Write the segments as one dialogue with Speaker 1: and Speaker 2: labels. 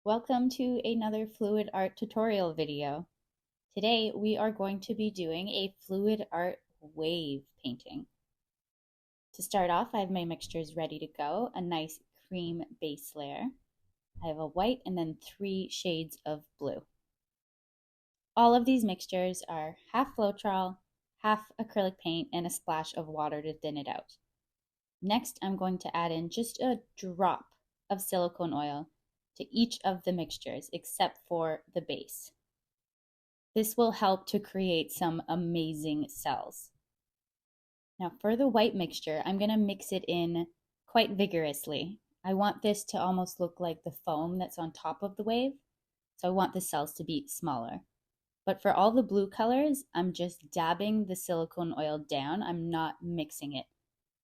Speaker 1: Welcome to another fluid art tutorial video. Today we are going to be doing a fluid art wave painting. To start off, I have my mixtures ready to go, a nice cream base layer. I have a white and then 3 shades of blue. All of these mixtures are half floetrol, half acrylic paint, and a splash of water to thin it out. Next, I'm going to add in just a drop of silicone oil to each of the mixtures except for the base. This will help to create some amazing cells. Now for the white mixture, I'm going to mix it in quite vigorously. I want this to almost look like the foam that's on top of the wave, so I want the cells to be smaller. But for all the blue colors, I'm just dabbing the silicone oil down. I'm not mixing it.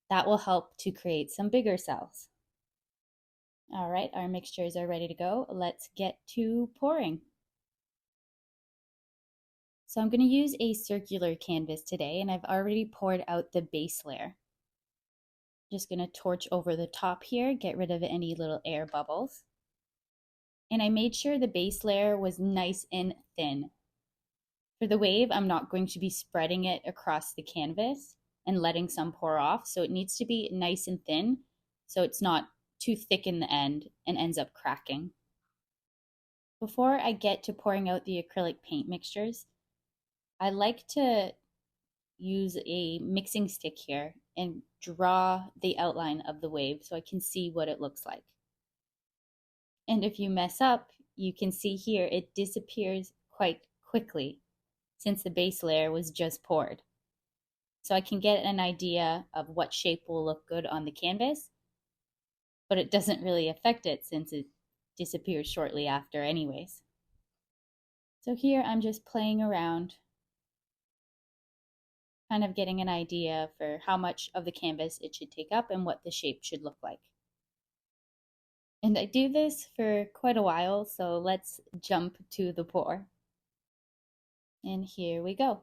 Speaker 1: That will help to create some bigger cells. All right, our mixtures are ready to go. Let's get to pouring. So I'm going to use a circular canvas today, and I've already poured out the base layer. Just going to torch over the top here, get rid of any little air bubbles. And I made sure the base layer was nice and thin. For the wave, I'm not going to be spreading it across the canvas and letting some pour off, so it needs to be nice and thin so it's not too thick in the end and ends up cracking. Before I get to pouring out the acrylic paint mixtures, I like to use a mixing stick here and draw the outline of the wave so I can see what it looks like. And if you mess up, you can see here it disappears quite quickly since the base layer was just poured. So I can get an idea of what shape will look good on the canvas, but it doesn't really affect it since it disappears shortly after anyways. So here I'm just playing around, kind of getting an idea for how much of the canvas it should take up and what the shape should look like. And I do this for quite a while, so let's jump to the pour. And here we go.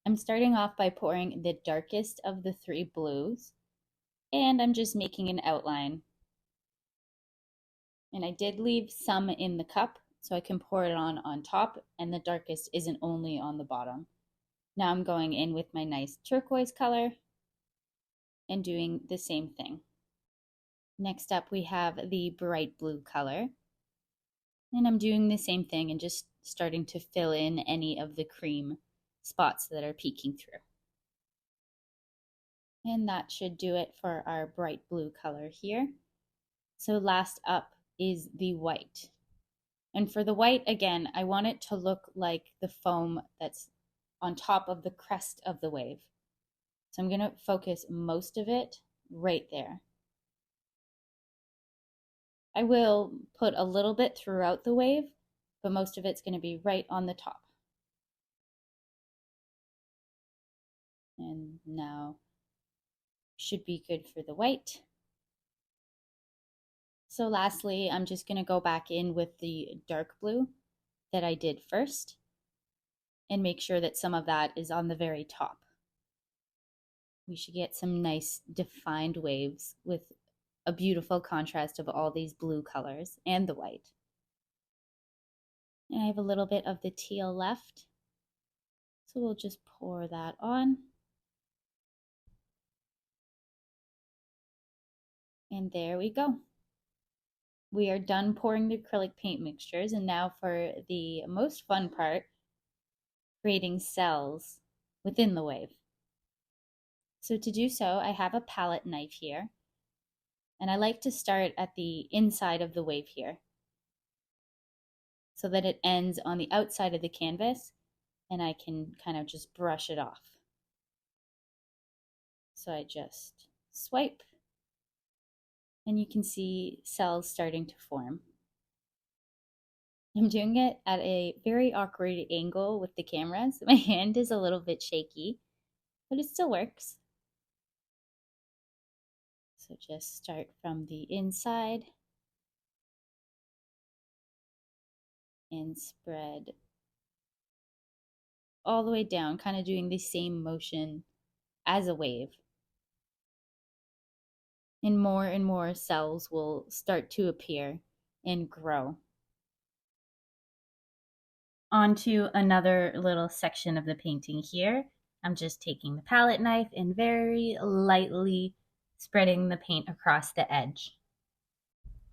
Speaker 1: I'm starting off by pouring the darkest of the 3 blues, and I'm just making an outline. And I did leave some in the cup so I can pour it on top, and the darkest isn't only on the bottom. Now I'm going in with my nice turquoise color and doing the same thing. Next up we have the bright blue color, and I'm doing the same thing and just starting to fill in any of the cream spots that are peeking through. And that should do it for our bright blue color here. So last up is the white. And for the white, again, I want it to look like the foam that's on top of the crest of the wave. So I'm going to focus most of it right there. I will put a little bit throughout the wave, but most of it's going to be right on the top. And now should be good for the white. So lastly, I'm just going to go back in with the dark blue that I did first and make sure that some of that is on the very top. We should get some nice defined waves with a beautiful contrast of all these blue colors and the white. And I have a little bit of the teal left, so we'll just pour that on. And there we go. We are done pouring the acrylic paint mixtures, and now for the most fun part, creating cells within the wave. So to do so, I have a palette knife here, and I like to start at the inside of the wave here so that it ends on the outside of the canvas and I can kind of just brush it off. So I just swipe and you can see cells starting to form. I'm doing it at a very awkward angle with the camera, so my hand is a little bit shaky, but it still works. So just start from the inside and spread all the way down, kind of doing the same motion as a wave. And more cells will start to appear and grow. Onto another little section of the painting here. I'm just taking the palette knife and very lightly spreading the paint across the edge.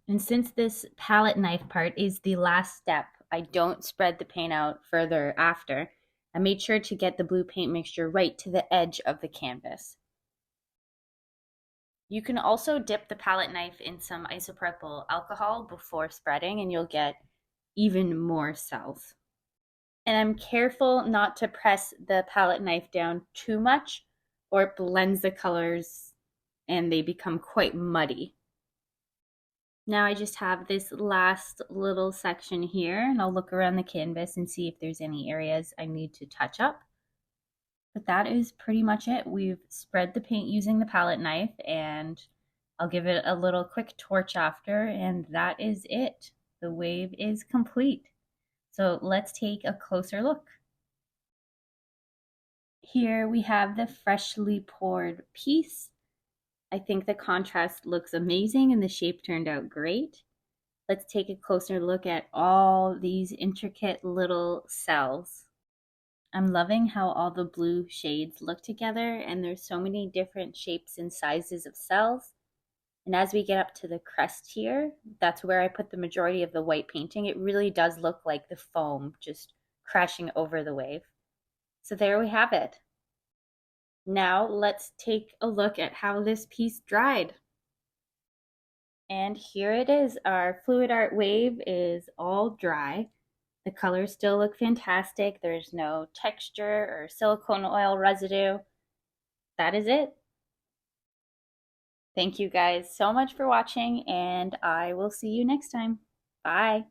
Speaker 1: And since this palette knife part is the last step, I don't spread the paint out further after. I made sure to get the blue paint mixture right to the edge of the canvas. You can also dip the palette knife in some isopropyl alcohol before spreading and you'll get even more cells. And I'm careful not to press the palette knife down too much or it blends the colors and they become quite muddy. Now I just have this last little section here and I'll look around the canvas and see if there's any areas I need to touch up. But that is pretty much it. We've spread the paint using the palette knife and I'll give it a little quick torch after and that is it. The wave is complete. So let's take a closer look. Here we have the freshly poured piece. I think the contrast looks amazing and the shape turned out great. Let's take a closer look at all these intricate little cells. I'm loving how all the blue shades look together and there's so many different shapes and sizes of cells. And as we get up to the crest here, that's where I put the majority of the white painting. It really does look like the foam just crashing over the wave. So there we have it. Now let's take a look at how this piece dried. And here it is. Our fluid art wave is all dry. The colors still look fantastic. There's no texture or silicone oil residue. That is it. Thank you guys so much for watching and I will see you next time. Bye.